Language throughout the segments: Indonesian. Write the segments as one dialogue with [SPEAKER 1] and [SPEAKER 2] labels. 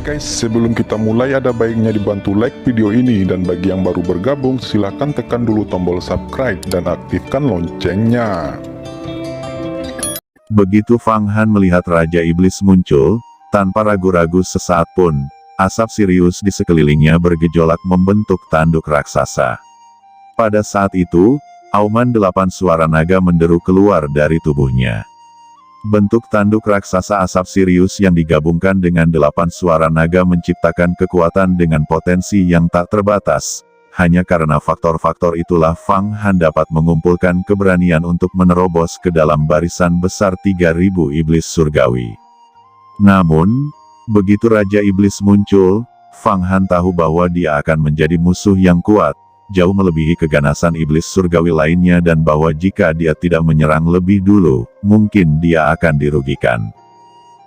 [SPEAKER 1] guys, sebelum kita mulai ada baiknya dibantu like video ini, dan bagi yang baru bergabung silahkan tekan dulu tombol subscribe dan aktifkan loncengnya.
[SPEAKER 2] Begitu Fang Han melihat Raja Iblis muncul, tanpa ragu-ragu sesaat pun, asap Sirius di sekelilingnya bergejolak membentuk tanduk raksasa. Pada saat itu, auman 8 suara naga menderu keluar dari tubuhnya. Bentuk tanduk raksasa asap Sirius yang digabungkan dengan 8 suara naga menciptakan kekuatan dengan potensi yang tak terbatas. Hanya karena faktor-faktor itulah Fang Han dapat mengumpulkan keberanian untuk menerobos ke dalam barisan besar 3000 iblis surgawi. Namun, begitu Raja Iblis muncul, Fang Han tahu bahwa dia akan menjadi musuh yang kuat, jauh melebihi keganasan iblis surgawi lainnya, dan bahwa jika dia tidak menyerang lebih dulu, mungkin dia akan dirugikan.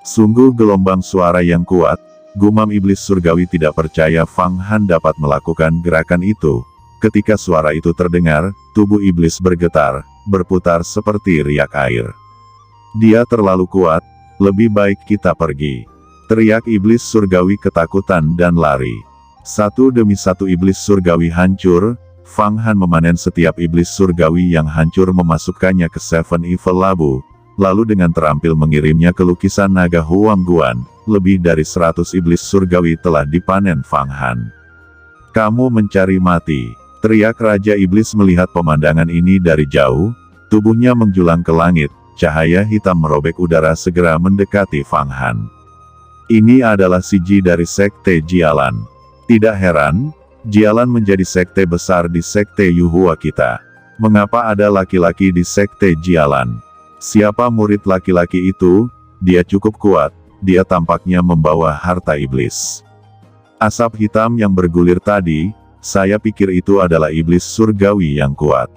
[SPEAKER 2] Sungguh gelombang suara yang kuat, gumam iblis surgawi tidak percaya Fang Han dapat melakukan gerakan itu. Ketika suara itu terdengar, tubuh iblis bergetar, berputar seperti riak air. Dia terlalu kuat, lebih baik kita pergi. Teriak iblis surgawi ketakutan dan lari. Satu demi satu iblis surgawi hancur, Fang Han memanen setiap iblis surgawi yang hancur, memasukkannya ke Seven Evil Labu, lalu dengan terampil mengirimnya ke lukisan naga Huang Guan. Lebih dari 100 iblis surgawi telah dipanen Fang Han. Kamu mencari mati, teriak Raja Iblis melihat pemandangan ini dari jauh, tubuhnya menjulang ke langit, cahaya hitam merobek udara segera mendekati Fang Han. Ini adalah Siji dari Sekte Jialan. Tidak heran, Jialan menjadi sekte besar di Sekte Yuhua kita. Mengapa ada laki-laki di Sekte Jialan? Siapa murid laki-laki itu? Dia cukup kuat, dia tampaknya membawa harta iblis. Asap hitam yang bergulir tadi, saya pikir itu adalah iblis surgawi yang kuat.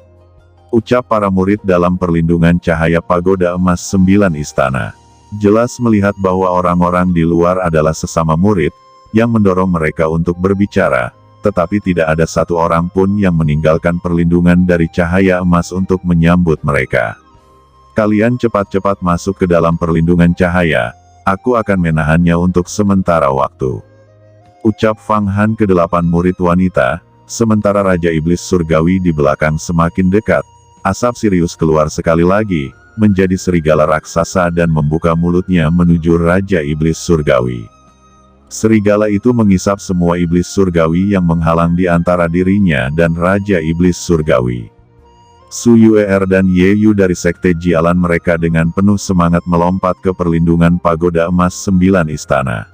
[SPEAKER 2] Ucap para murid dalam perlindungan cahaya pagoda emas 9 istana. Jelas melihat bahwa orang-orang di luar adalah sesama murid, yang mendorong mereka untuk berbicara, tetapi tidak ada satu orang pun yang meninggalkan perlindungan dari cahaya emas untuk menyambut mereka. Kalian cepat-cepat masuk ke dalam perlindungan cahaya, aku akan menahannya untuk sementara waktu. Ucap Fang Han ke 8 murid wanita, sementara Raja Iblis Surgawi di belakang semakin dekat. Asap Sirius keluar sekali lagi, menjadi serigala raksasa dan membuka mulutnya menuju Raja Iblis Surgawi. Serigala itu mengisap semua iblis surgawi yang menghalang di antara dirinya dan Raja Iblis Surgawi. Su Yuer dan Ye Yu dari Sekte Jialan mereka dengan penuh semangat melompat ke perlindungan pagoda emas 9 istana.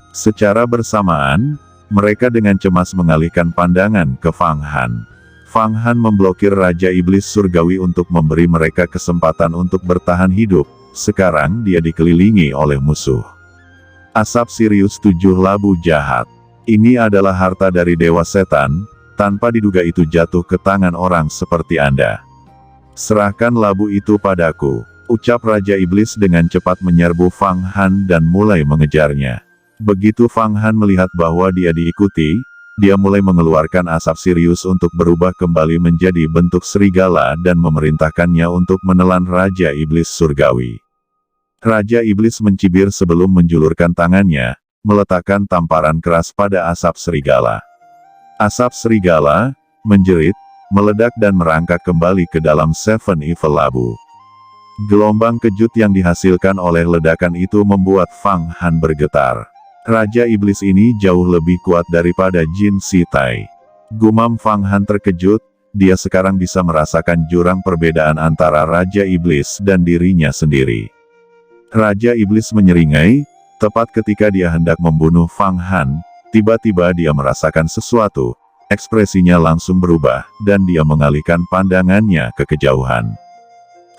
[SPEAKER 2] Secara bersamaan, mereka dengan cemas mengalihkan pandangan ke Fang Han. Fang Han memblokir Raja Iblis Surgawi untuk memberi mereka kesempatan untuk bertahan hidup. Sekarang dia dikelilingi oleh musuh. Asap Sirius 7 labu jahat. Ini adalah harta dari Dewa Setan, tanpa diduga itu jatuh ke tangan orang seperti Anda. Serahkan labu itu padaku, ucap Raja Iblis dengan cepat menyerbu Fang Han dan mulai mengejarnya. Begitu Fang Han melihat bahwa dia diikuti, dia mulai mengeluarkan asap Sirius untuk berubah kembali menjadi bentuk serigala dan memerintahkannya untuk menelan Raja Iblis Surgawi. Raja Iblis mencibir sebelum menjulurkan tangannya, meletakkan tamparan keras pada asap serigala. Asap serigala, menjerit, meledak dan merangkak kembali ke dalam Seven Evil Labu. Gelombang kejut yang dihasilkan oleh ledakan itu membuat Fang Han bergetar. Raja Iblis ini jauh lebih kuat daripada Jin Si Tai. Gumam Fang Han terkejut, dia sekarang bisa merasakan jurang perbedaan antara Raja Iblis dan dirinya sendiri. Raja Iblis menyeringai, tepat ketika dia hendak membunuh Fang Han, tiba-tiba dia merasakan sesuatu, ekspresinya langsung berubah, dan dia mengalihkan pandangannya ke kejauhan.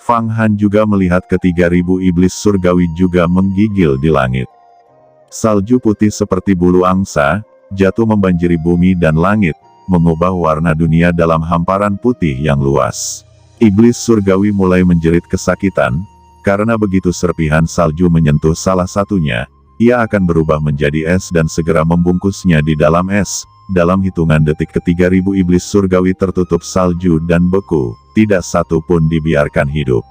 [SPEAKER 2] Fang Han juga melihat ke-3000 iblis surgawi juga menggigil di langit. Salju putih seperti bulu angsa, jatuh membanjiri bumi dan langit, mengubah warna dunia dalam hamparan putih yang luas. Iblis surgawi mulai menjerit kesakitan, karena begitu serpihan salju menyentuh salah satunya, ia akan berubah menjadi es dan segera membungkusnya di dalam es. Dalam hitungan detik ke-3000 iblis surgawi tertutup salju dan beku, tidak satu pun dibiarkan hidup.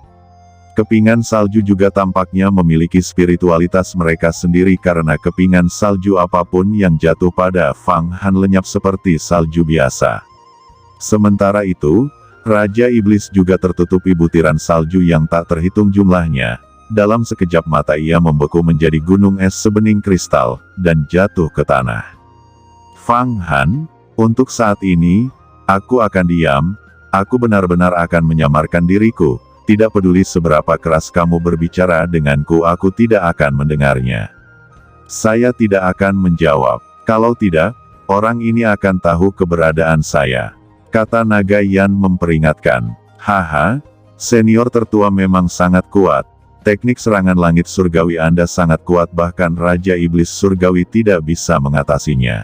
[SPEAKER 2] Kepingan salju juga tampaknya memiliki spiritualitas mereka sendiri karena kepingan salju apapun yang jatuh pada Fang Han lenyap seperti salju biasa. Sementara itu, Raja Iblis juga tertutupi butiran salju yang tak terhitung jumlahnya. Dalam sekejap mata ia membeku menjadi gunung es sebening kristal, dan jatuh ke tanah. Fang Han, untuk saat ini, aku akan diam, aku benar-benar akan menyamarkan diriku. Tidak peduli seberapa keras kamu berbicara denganku, aku tidak akan mendengarnya. Saya tidak akan menjawab. Kalau tidak, orang ini akan tahu keberadaan saya. Kata naga Yan memperingatkan. Haha, senior tertua memang sangat kuat. Teknik serangan langit surgawi Anda sangat kuat, bahkan Raja Iblis Surgawi tidak bisa mengatasinya.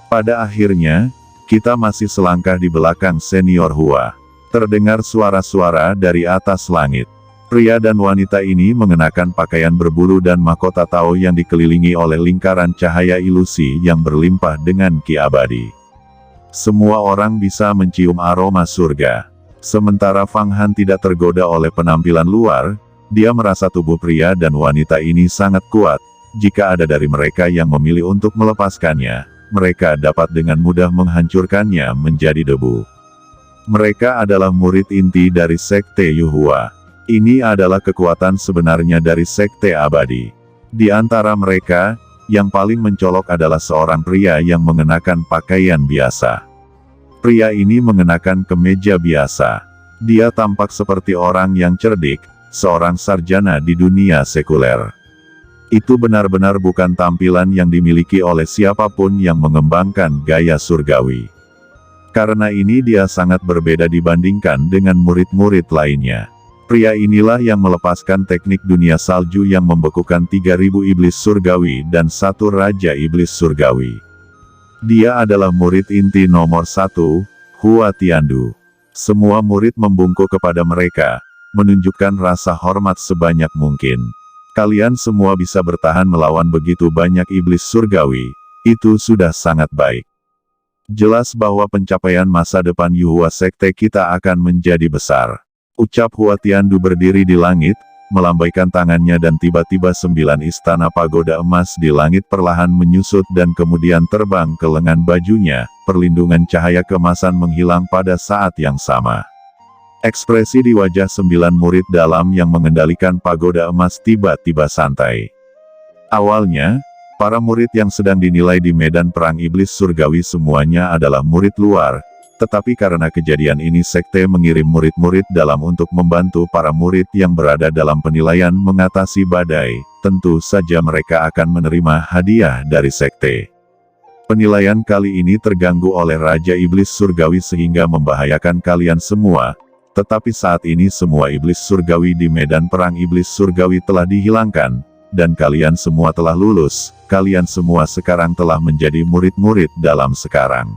[SPEAKER 2] Pada akhirnya, kita masih selangkah di belakang senior Hua. Terdengar suara-suara dari atas langit. Pria dan wanita ini mengenakan pakaian berbulu dan mahkota Tao yang dikelilingi oleh lingkaran cahaya ilusi yang berlimpah dengan ki abadi. Semua orang bisa mencium aroma surga. Sementara Fang Han tidak tergoda oleh penampilan luar, dia merasa tubuh pria dan wanita ini sangat kuat. Jika ada dari mereka yang memilih untuk melepaskannya, mereka dapat dengan mudah menghancurkannya menjadi debu. Mereka adalah murid inti dari Sekte Yuhua. Ini adalah kekuatan sebenarnya dari Sekte Abadi. Di antara mereka, yang paling mencolok adalah seorang pria yang mengenakan pakaian biasa. Pria ini mengenakan kemeja biasa. Dia tampak seperti orang yang cerdik, seorang sarjana di dunia sekuler. Itu benar-benar bukan tampilan yang dimiliki oleh siapapun yang mengembangkan gaya surgawi. Karena ini dia sangat berbeda dibandingkan dengan murid-murid lainnya. Pria inilah yang melepaskan teknik dunia salju yang membekukan 3000 iblis surgawi dan 1 Raja Iblis Surgawi. Dia adalah murid inti nomor 1, Hua Tiandu. Semua murid membungkuk kepada mereka, menunjukkan rasa hormat sebanyak mungkin. Kalian semua bisa bertahan melawan begitu banyak iblis surgawi, itu sudah sangat baik. Jelas bahwa pencapaian masa depan Yuhua Sekte kita akan menjadi besar. Ucap Hua Tiandu berdiri di langit, melambaikan tangannya dan tiba-tiba 9 istana pagoda emas di langit perlahan menyusut dan kemudian terbang ke lengan bajunya, perlindungan cahaya keemasan menghilang pada saat yang sama. Ekspresi di wajah 9 murid dalam yang mengendalikan pagoda emas tiba-tiba santai. Awalnya, para murid yang sedang dinilai di medan perang iblis surgawi semuanya adalah murid luar, tetapi karena kejadian ini sekte mengirim murid-murid dalam untuk membantu para murid yang berada dalam penilaian mengatasi badai, tentu saja mereka akan menerima hadiah dari sekte. Penilaian kali ini terganggu oleh Raja Iblis Surgawi sehingga membahayakan kalian semua, tetapi saat ini semua iblis surgawi di medan perang iblis surgawi telah dihilangkan, dan kalian semua telah lulus, kalian semua sekarang telah menjadi murid-murid dalam sekarang.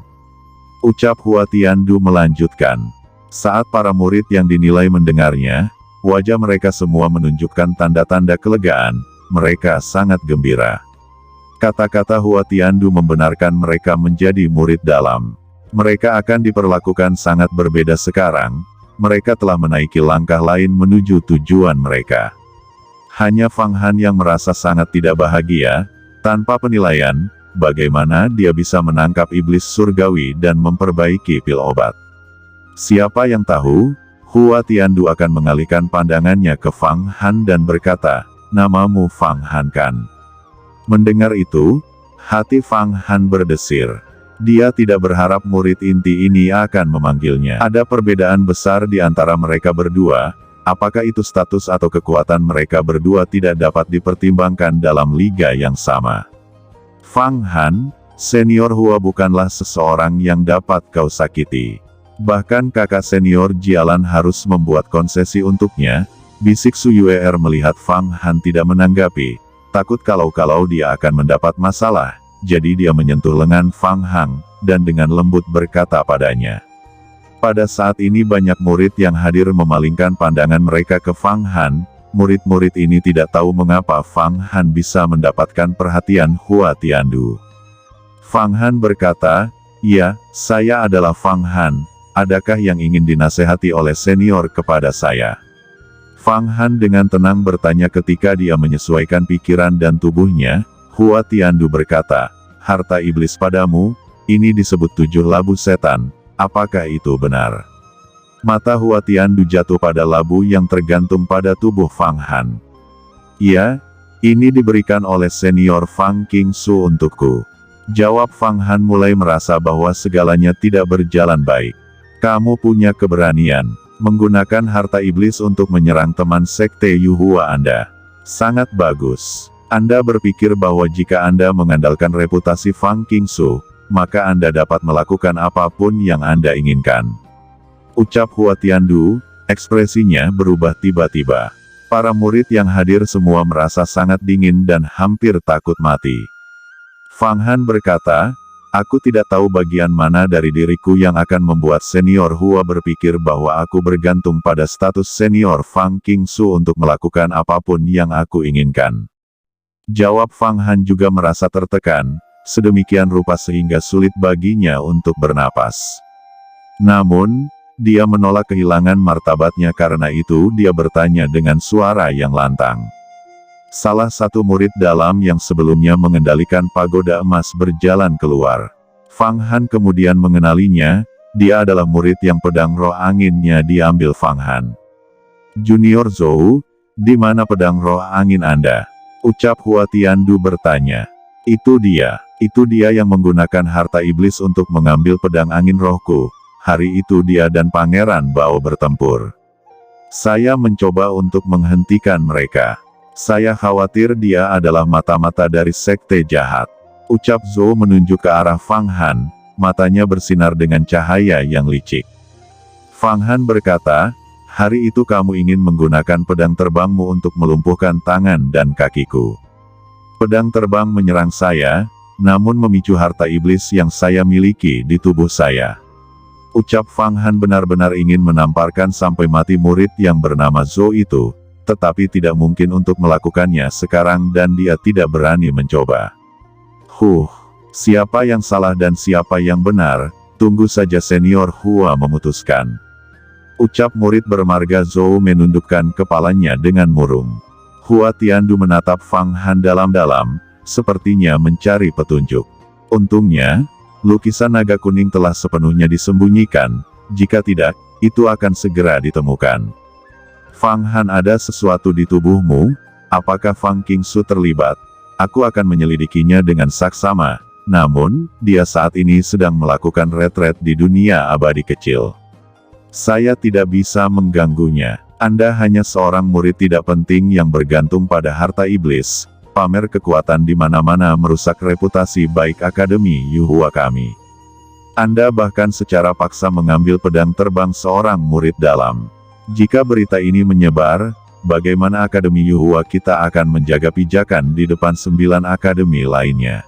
[SPEAKER 2] Ucap Hua Tiandu melanjutkan. Saat para murid yang dinilai mendengarnya, wajah mereka semua menunjukkan tanda-tanda kelegaan, mereka sangat gembira. Kata-kata Hua Tiandu membenarkan mereka menjadi murid dalam. Mereka akan diperlakukan sangat berbeda sekarang, mereka telah menaiki langkah lain menuju tujuan mereka. Hanya Fang Han yang merasa sangat tidak bahagia, tanpa penilaian, bagaimana dia bisa menangkap iblis surgawi dan memperbaiki pil obat. Siapa yang tahu, Hua Tiandu akan mengalihkan pandangannya ke Fang Han dan berkata, "Namamu Fang Han kan?" Mendengar itu, hati Fang Han berdesir. Dia tidak berharap murid inti ini akan memanggilnya. Ada perbedaan besar di antara mereka berdua, apakah itu status atau kekuatan mereka berdua tidak dapat dipertimbangkan dalam liga yang sama. Fang Han, senior Hua bukanlah seseorang yang dapat kau sakiti. Bahkan kakak senior Jialan harus membuat konsesi untuknya, bisik Su Yuer melihat Fang Han tidak menanggapi, takut kalau dia akan mendapat masalah. Jadi dia menyentuh lengan Fang Han, dan dengan lembut berkata padanya. Pada saat ini banyak murid yang hadir memalingkan pandangan mereka ke Fang Han, murid-murid ini tidak tahu mengapa Fang Han bisa mendapatkan perhatian Hua Tiandu. Fang Han berkata, "Ya, saya adalah Fang Han, adakah yang ingin dinasehati oleh senior kepada saya?" Fang Han dengan tenang bertanya ketika dia menyesuaikan pikiran dan tubuhnya. Hua Tiandu berkata, harta iblis padamu, ini disebut 7 labu setan, apakah itu benar? Mata Hua Tiandu jatuh pada labu yang tergantung pada tubuh Fang Han. Ya, ini diberikan oleh senior Fang Qingsu untukku. Jawab Fang Han mulai merasa bahwa segalanya tidak berjalan baik. Kamu punya keberanian menggunakan harta iblis untuk menyerang teman sekte Yuhua Anda. Sangat bagus. Anda berpikir bahwa jika Anda mengandalkan reputasi Fang Qingsu, maka Anda dapat melakukan apapun yang Anda inginkan. Ucap Hua Tiandu, ekspresinya berubah tiba-tiba. Para murid yang hadir semua merasa sangat dingin dan hampir takut mati. Fang Han berkata, aku tidak tahu bagian mana dari diriku yang akan membuat senior Hua berpikir bahwa aku bergantung pada status senior Fang Qingsu untuk melakukan apapun yang aku inginkan. Jawab Fang Han juga merasa tertekan, sedemikian rupa sehingga sulit baginya untuk bernapas. Namun, dia menolak kehilangan martabatnya karena itu dia bertanya dengan suara yang lantang. Salah satu murid dalam yang sebelumnya mengendalikan pagoda emas berjalan keluar. Fang Han kemudian mengenalinya, dia adalah murid yang pedang roh anginnya diambil Fang Han. Junior Zhou, di mana pedang roh angin Anda? Ucap Hua Tiandu bertanya. Itu dia yang menggunakan harta iblis untuk mengambil pedang angin rohku. Hari itu dia dan Pangeran Bao bertempur. Saya mencoba untuk menghentikan mereka. Saya khawatir dia adalah mata-mata dari sekte jahat. Ucap Zhou menunjuk ke arah Fang Han, matanya bersinar dengan cahaya yang licik. Fang Han berkata, hari itu kamu ingin menggunakan pedang terbangmu untuk melumpuhkan tangan dan kakiku. Pedang terbang menyerang saya, namun memicu harta iblis yang saya miliki di tubuh saya. Ucap Fang Han benar-benar ingin menamparkan sampai mati murid yang bernama Zhou itu, tetapi tidak mungkin untuk melakukannya sekarang dan dia tidak berani mencoba. Siapa yang salah dan siapa yang benar, tunggu saja senior Hua memutuskan. Ucap murid bermarga Zhou menundukkan kepalanya dengan murung. Hua Tiandu menatap Fang Han dalam-dalam, sepertinya mencari petunjuk. Untungnya, lukisan naga kuning telah sepenuhnya disembunyikan, jika tidak, itu akan segera ditemukan. Fang Han, ada sesuatu di tubuhmu, apakah Fang Qingsu terlibat? Aku akan menyelidikinya dengan saksama, namun, dia saat ini sedang melakukan retret di dunia abadi kecil. Saya tidak bisa mengganggunya. Anda hanya seorang murid tidak penting yang bergantung pada harta iblis, pamer kekuatan di mana-mana merusak reputasi baik Akademi Yuhua kami. Anda bahkan secara paksa mengambil pedang terbang seorang murid dalam. Jika berita ini menyebar, bagaimana Akademi Yuhua kita akan menjaga pijakan di depan 9 akademi lainnya?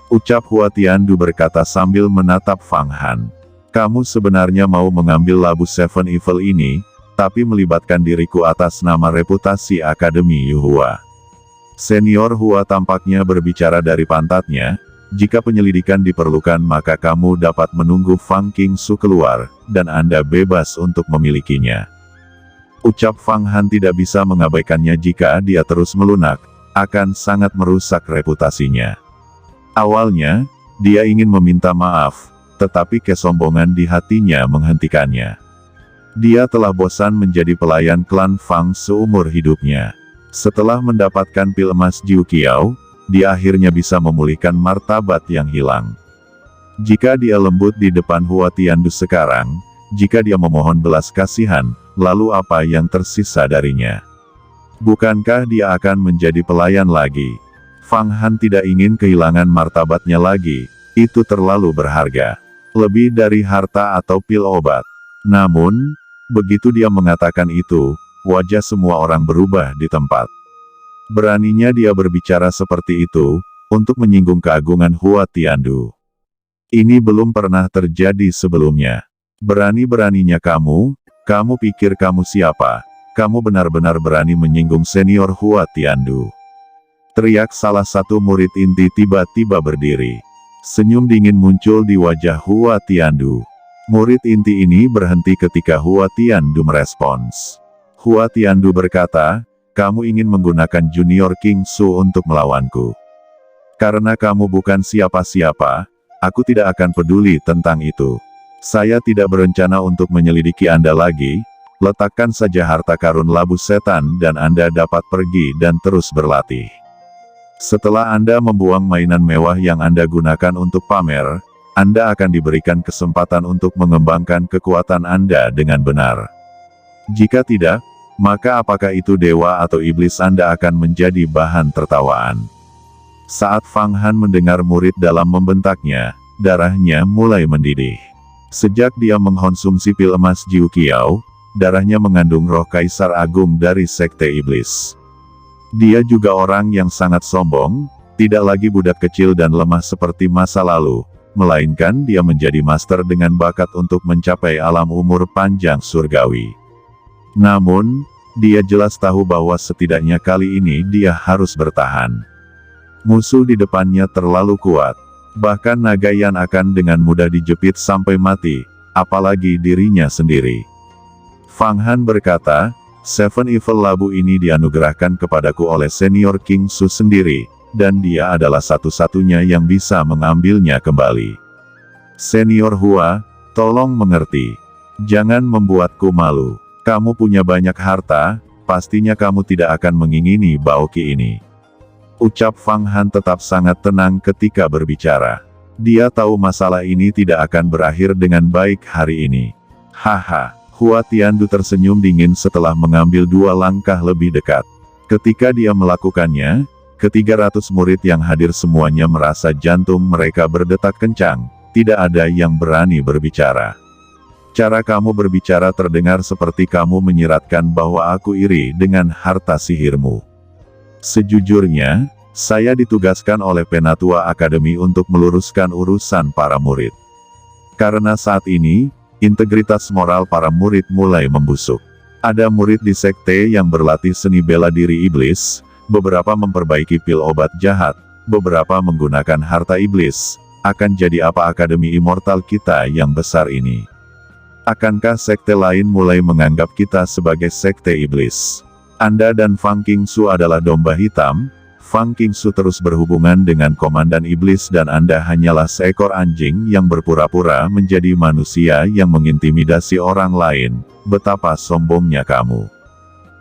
[SPEAKER 2] Ucap Hua Tiandu berkata sambil menatap Fang Han. Kamu sebenarnya mau mengambil labu Seven Evil ini, tapi melibatkan diriku atas nama reputasi Akademi Yuhua. Senior Hua tampaknya berbicara dari pantatnya, jika penyelidikan diperlukan maka kamu dapat menunggu Fang Qingsu keluar, dan Anda bebas untuk memilikinya. Ucap Fang Han tidak bisa mengabaikannya jika dia terus melunak, akan sangat merusak reputasinya. Awalnya, dia ingin meminta maaf, tetapi kesombongan di hatinya menghentikannya. Dia telah bosan menjadi pelayan klan Fang seumur hidupnya. Setelah mendapatkan pil emas Jiu Qiao, dia akhirnya bisa memulihkan martabat yang hilang. Jika dia lembut di depan Hua Tiandu sekarang, jika dia memohon belas kasihan, lalu apa yang tersisa darinya? Bukankah dia akan menjadi pelayan lagi? Fang Han tidak ingin kehilangan martabatnya lagi, itu terlalu berharga. Lebih dari harta atau pil obat. Namun, begitu dia mengatakan itu, wajah semua orang berubah di tempat. Beraninya dia berbicara seperti itu, untuk menyinggung keagungan Hua Tiandu. Ini belum pernah terjadi sebelumnya. Berani-beraninya kamu pikir kamu siapa? Kamu benar-benar berani menyinggung senior Hua Tiandu. Teriak salah satu murid inti tiba-tiba berdiri. Senyum dingin muncul di wajah Hua Tiandu. Murid inti ini berhenti ketika Hua Tiandu merespons. Hua Tiandu berkata, kamu ingin menggunakan Junior King Su untuk melawanku. Karena kamu bukan siapa-siapa, aku tidak akan peduli tentang itu. Saya tidak berencana untuk menyelidiki Anda lagi, letakkan saja harta karun labu setan dan Anda dapat pergi dan terus berlatih. Setelah Anda membuang mainan mewah yang Anda gunakan untuk pamer, Anda akan diberikan kesempatan untuk mengembangkan kekuatan Anda dengan benar. Jika tidak, maka apakah itu dewa atau iblis Anda akan menjadi bahan tertawaan. Saat Fang Han mendengar murid dalam membentaknya, darahnya mulai mendidih. Sejak dia mengkonsumsi pil emas Jiu Qiao, darahnya mengandung roh Kaisar Agung dari Sekte Iblis. Dia juga orang yang sangat sombong, tidak lagi budak kecil dan lemah seperti masa lalu, melainkan dia menjadi master dengan bakat untuk mencapai alam umur panjang surgawi. Namun, dia jelas tahu bahwa setidaknya kali ini dia harus bertahan. Musuh di depannya terlalu kuat, bahkan Nagayan akan dengan mudah dijepit sampai mati, apalagi dirinya sendiri. Fang Han berkata, Seven Evil Labu ini dianugerahkan kepadaku oleh Senior King Su sendiri, dan dia adalah satu-satunya yang bisa mengambilnya kembali. Senior Hua, tolong mengerti. Jangan membuatku malu. Kamu punya banyak harta, pastinya kamu tidak akan mengingini Baoqi ini. Ucap Fang Han tetap sangat tenang ketika berbicara. Dia tahu masalah ini tidak akan berakhir dengan baik hari ini. Haha. Hua Tiandu tersenyum dingin setelah mengambil 2 langkah lebih dekat. Ketika dia melakukannya, ke-300 murid yang hadir semuanya merasa jantung mereka berdetak kencang, tidak ada yang berani berbicara. Cara kamu berbicara terdengar seperti kamu menyiratkan bahwa aku iri dengan harta sihirmu. Sejujurnya, saya ditugaskan oleh Penatua Akademi untuk meluruskan urusan para murid. Karena saat ini, integritas moral para murid mulai membusuk. Ada murid di sekte yang berlatih seni bela diri iblis, beberapa memperbaiki pil obat jahat, beberapa menggunakan harta iblis. Akan jadi apa akademi immortal kita yang besar ini? Akankah sekte lain mulai menganggap kita sebagai sekte iblis? Anda dan Fang Qingsu adalah domba hitam. Fang Qingsu terus berhubungan dengan komandan iblis dan Anda hanyalah seekor anjing yang berpura-pura menjadi manusia yang mengintimidasi orang lain. Betapa sombongnya kamu.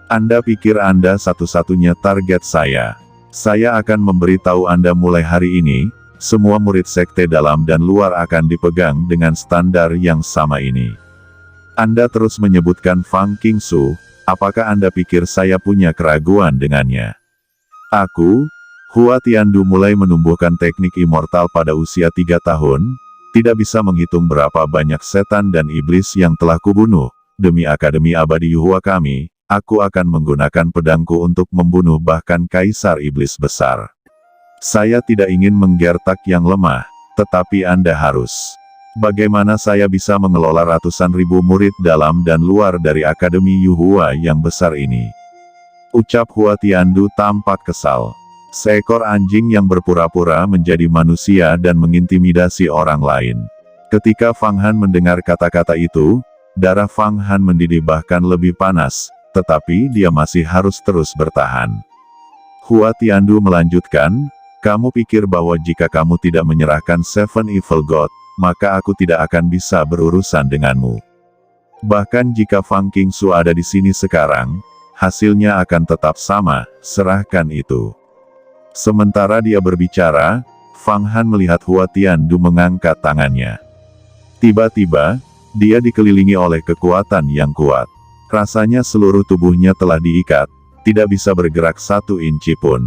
[SPEAKER 2] Anda pikir Anda satu-satunya target saya. Saya akan memberitahu Anda mulai hari ini, semua murid sekte dalam dan luar akan dipegang dengan standar yang sama ini. Anda terus menyebutkan Fang Qingsu, apakah Anda pikir saya punya keraguan dengannya? Aku, Hua Tiandu mulai menumbuhkan teknik immortal pada usia 3 tahun, tidak bisa menghitung berapa banyak setan dan iblis yang telah kubunuh. Demi Akademi Abadi Yuhua kami, aku akan menggunakan pedangku untuk membunuh bahkan Kaisar Iblis Besar. Saya tidak ingin menggertak yang lemah, tetapi Anda harus. Bagaimana saya bisa mengelola ratusan ribu murid dalam dan luar dari Akademi Yuhua yang besar ini? Ucap Hua Tiandu tampak kesal. Seekor anjing yang berpura-pura menjadi manusia dan mengintimidasi orang lain. Ketika Fang Han mendengar kata-kata itu, darah Fang Han mendidih bahkan lebih panas, tetapi dia masih harus terus bertahan. Hua Tiandu melanjutkan, kamu pikir bahwa jika kamu tidak menyerahkan Seven Evil God, maka aku tidak akan bisa berurusan denganmu. Bahkan jika Fang Qingsu ada di sini sekarang, hasilnya akan tetap sama, serahkan itu. Sementara dia berbicara, Fang Han melihat Hua Tiandu mengangkat tangannya. Tiba-tiba, dia dikelilingi oleh kekuatan yang kuat. Rasanya seluruh tubuhnya telah diikat, tidak bisa bergerak 1 inci pun.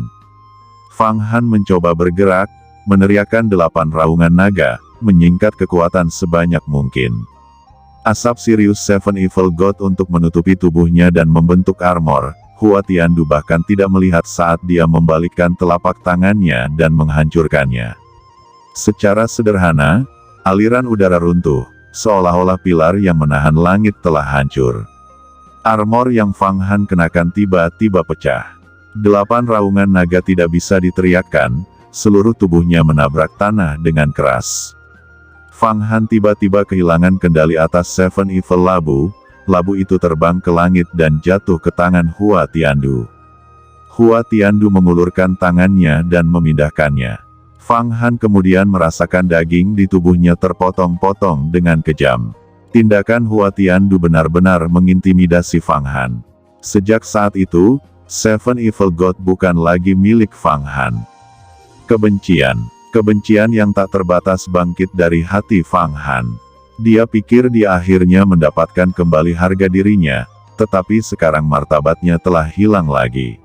[SPEAKER 2] Fang Han mencoba bergerak, meneriakkan 8 raungan naga, menyingkat kekuatan sebanyak mungkin. Asap Sirius Seven Evil God untuk menutupi tubuhnya dan membentuk armor. Hua Tiandu bahkan tidak melihat saat dia membalikkan telapak tangannya dan menghancurkannya. Secara sederhana, aliran udara runtuh, seolah-olah pilar yang menahan langit telah hancur. Armor yang Fang Han kenakan tiba-tiba pecah. 8 raungan naga tidak bisa diteriakkan, seluruh tubuhnya menabrak tanah dengan keras. Fang Han tiba-tiba kehilangan kendali atas Seven Evil Labu, labu itu terbang ke langit dan jatuh ke tangan Hua Tiandu. Hua Tiandu mengulurkan tangannya dan memindahkannya. Fang Han kemudian merasakan daging di tubuhnya terpotong-potong dengan kejam. Tindakan Hua Tiandu benar-benar mengintimidasi Fang Han. Sejak saat itu, Seven Evil God bukan lagi milik Fang Han. Kebencian yang tak terbatas bangkit dari hati Fang Han. Dia pikir dia akhirnya mendapatkan kembali harga dirinya, tetapi sekarang martabatnya telah hilang lagi.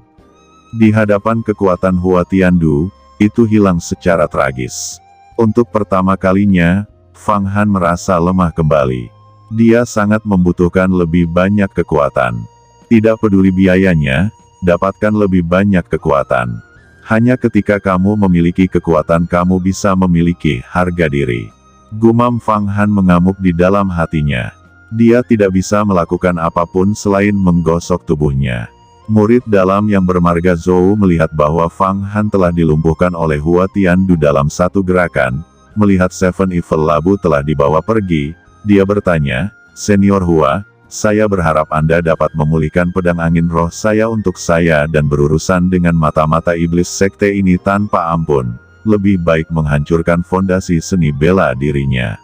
[SPEAKER 2] Di hadapan kekuatan Hua Tiandu, itu hilang secara tragis. Untuk pertama kalinya, Fang Han merasa lemah kembali. Dia sangat membutuhkan lebih banyak kekuatan. Tidak peduli biayanya, dapatkan lebih banyak kekuatan. Hanya ketika kamu memiliki kekuatan kamu bisa memiliki harga diri. Gumam Fang Han mengamuk di dalam hatinya. Dia tidak bisa melakukan apapun selain menggosok tubuhnya. Murid dalam yang bermarga Zhou melihat bahwa Fang Han telah dilumpuhkan oleh Hua Tiandu dalam satu gerakan. Melihat Seven Evil Labu telah dibawa pergi, dia bertanya, "Senior Hua, saya berharap Anda dapat memulihkan pedang angin roh saya untuk saya dan berurusan dengan mata-mata iblis sekte ini tanpa ampun. Lebih baik menghancurkan fondasi seni bela dirinya.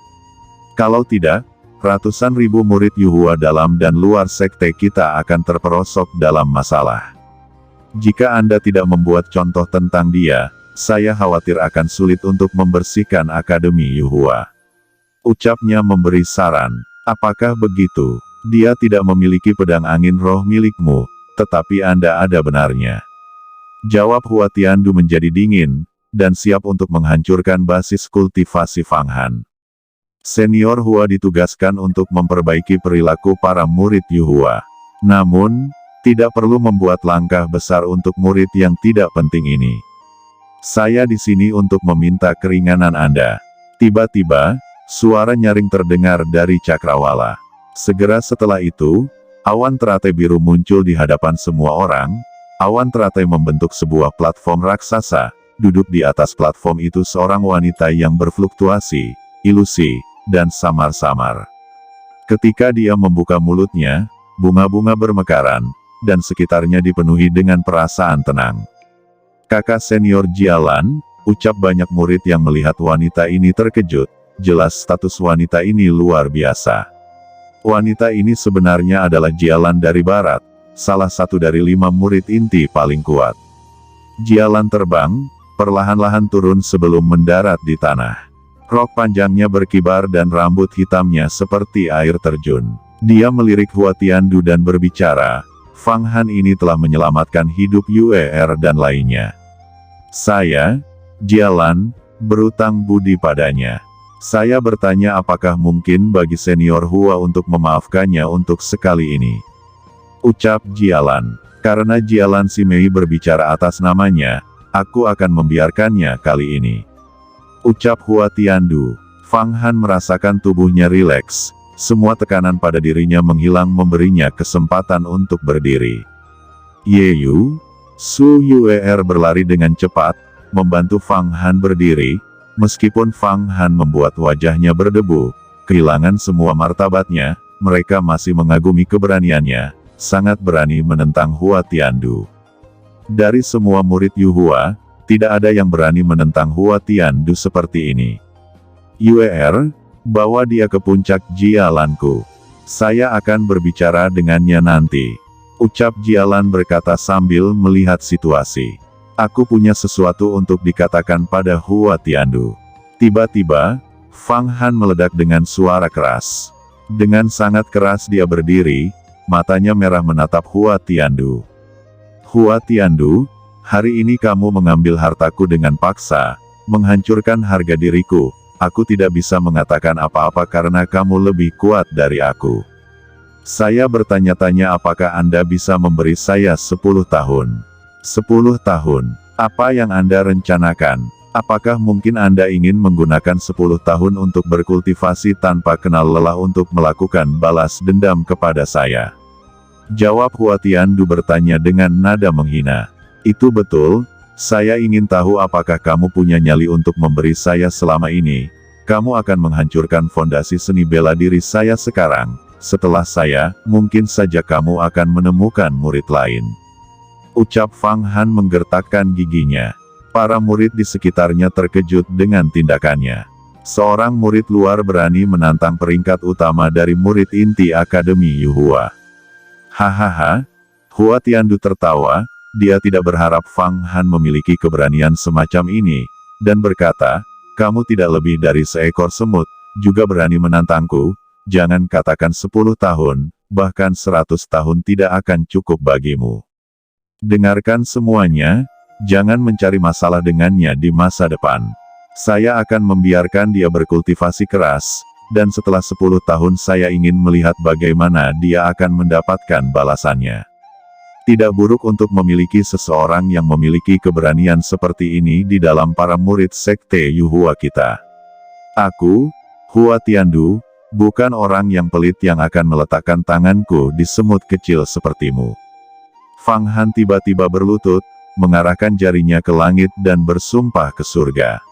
[SPEAKER 2] Kalau tidak, ratusan ribu murid Yuhua dalam dan luar sekte kita akan terperosok dalam masalah. Jika Anda tidak membuat contoh tentang dia, saya khawatir akan sulit untuk membersihkan Akademi Yuhua." Ucapnya memberi saran, "Apakah begitu? Dia tidak memiliki pedang angin roh milikmu, tetapi Anda ada benarnya." Jawab Hua Tiandu menjadi dingin, dan siap untuk menghancurkan basis kultivasi Fang Han. Senior Hua ditugaskan untuk memperbaiki perilaku para murid Yuhua. Namun, tidak perlu membuat langkah besar untuk murid yang tidak penting ini. Saya di sini untuk meminta keringanan Anda. Tiba-tiba, suara nyaring terdengar dari Cakrawala. Segera setelah itu, awan teratai biru muncul di hadapan semua orang. Awan teratai membentuk sebuah platform raksasa. Duduk di atas platform itu seorang wanita yang berfluktuasi, ilusi, dan samar-samar. Ketika dia membuka mulutnya, bunga-bunga bermekaran, dan sekitarnya dipenuhi dengan perasaan tenang. "Kakak senior Jialan," ucap banyak murid yang melihat wanita ini terkejut. Jelas status wanita ini luar biasa. Wanita ini sebenarnya adalah Jialan dari Barat, salah satu dari 5 murid inti paling kuat. Jialan terbang, perlahan-lahan turun sebelum mendarat di tanah. Rok panjangnya berkibar dan rambut hitamnya seperti air terjun. Dia melirik Hua Tiandu dan berbicara, "Fang Han ini telah menyelamatkan hidup UER dan lainnya. Saya, Jialan, berutang budi padanya. Saya bertanya apakah mungkin bagi senior Hua untuk memaafkannya untuk sekali ini." Ucap Jialan. Karena Jialan Simei berbicara atas namanya, aku akan membiarkannya kali ini. Ucap Hua Tiandu. Fang Han merasakan tubuhnya rileks. Semua tekanan pada dirinya menghilang memberinya kesempatan untuk berdiri. Yeyu, Su Yuer berlari dengan cepat, membantu Fang Han berdiri. Meskipun Fang Han membuat wajahnya berdebu, kehilangan semua martabatnya, mereka masih mengagumi keberaniannya, sangat berani menentang Hua Tiandu. Dari semua murid Yuhua, tidak ada yang berani menentang Hua Tiandu seperti ini. "Yuer, bawa dia ke puncak Jialanku. Saya akan berbicara dengannya nanti." Ucap Jialan berkata sambil melihat situasi. "Aku punya sesuatu untuk dikatakan pada Hua Tiandu." Tiba-tiba, Fang Han meledak dengan suara keras. Dengan sangat keras dia berdiri, matanya merah menatap Hua Tiandu. "Hua Tiandu, hari ini kamu mengambil hartaku dengan paksa, menghancurkan harga diriku. Aku tidak bisa mengatakan apa-apa karena kamu lebih kuat dari aku. Saya bertanya-tanya apakah Anda bisa memberi saya 10 tahun. 10 tahun. Apa yang Anda rencanakan? Apakah mungkin Anda ingin menggunakan 10 tahun untuk berkultivasi tanpa kenal lelah untuk melakukan balas dendam kepada saya?" Jawab Hua Tiandu bertanya dengan nada menghina. "Itu betul, saya ingin tahu apakah kamu punya nyali untuk memberi saya selama ini. Kamu akan menghancurkan fondasi seni bela diri saya sekarang, setelah saya, mungkin saja kamu akan menemukan murid lain. Ucap Fang Han menggertakkan giginya. Para murid di sekitarnya terkejut dengan tindakannya. Seorang murid luar berani menantang peringkat utama dari murid inti Akademi Yuhua. Hahaha, Hua Tiandu tertawa, dia tidak berharap Fang Han memiliki keberanian semacam ini, dan berkata, kamu tidak lebih dari seekor semut, juga berani menantangku, jangan katakan 10 tahun, bahkan 100 tahun tidak akan cukup bagimu. Dengarkan semuanya, jangan mencari masalah dengannya di masa depan. Saya akan membiarkan dia berkultivasi keras, dan setelah 10 tahun saya ingin melihat bagaimana dia akan mendapatkan balasannya. Tidak buruk untuk memiliki seseorang yang memiliki keberanian seperti ini di dalam para murid sekte Yuhua kita. Aku, Hua Tiandu, bukan orang yang pelit yang akan meletakkan tanganku di semut kecil sepertimu. Fang Han tiba-tiba berlutut, mengarahkan jarinya ke langit dan bersumpah ke surga.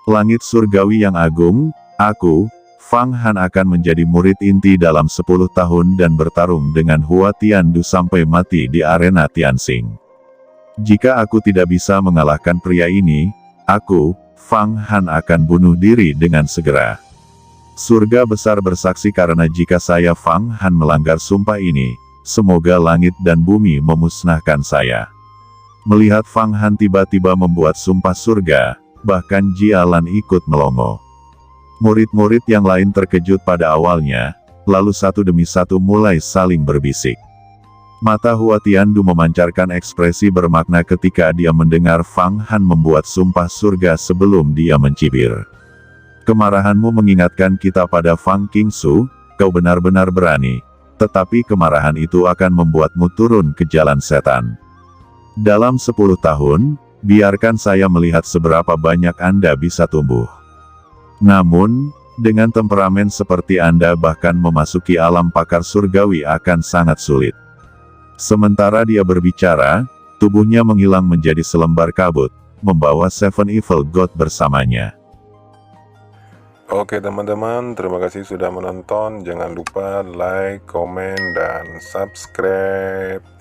[SPEAKER 2] Langit surgawi yang agung, aku, Fang Han akan menjadi murid inti dalam 10 tahun dan bertarung dengan Hua Tiandu sampai mati di arena Tianxing. Jika aku tidak bisa mengalahkan pria ini, aku, Fang Han akan bunuh diri dengan segera. Surga besar bersaksi karena jika saya Fang Han melanggar sumpah ini, semoga langit dan bumi memusnahkan saya. Melihat Fang Han tiba-tiba membuat sumpah surga, bahkan Jialan ikut melongo. Murid-murid yang lain terkejut pada awalnya, lalu satu demi satu mulai saling berbisik. Mata Hua Tiandu memancarkan ekspresi bermakna ketika dia mendengar Fang Han membuat sumpah surga sebelum dia mencibir. Kemarahanmu mengingatkan kita pada Fang Qingsu, kau benar-benar berani. Tetapi kemarahan itu akan membuatmu turun ke jalan setan. Dalam 10 tahun, biarkan saya melihat seberapa banyak Anda bisa tumbuh. Namun, dengan temperamen seperti Anda bahkan memasuki alam pakar surgawi akan sangat sulit. Sementara dia berbicara, tubuhnya menghilang menjadi selembar kabut, membawa Seven Evil God bersamanya.
[SPEAKER 1] Oke teman-teman, terima kasih sudah menonton. Jangan lupa like, komen, dan subscribe.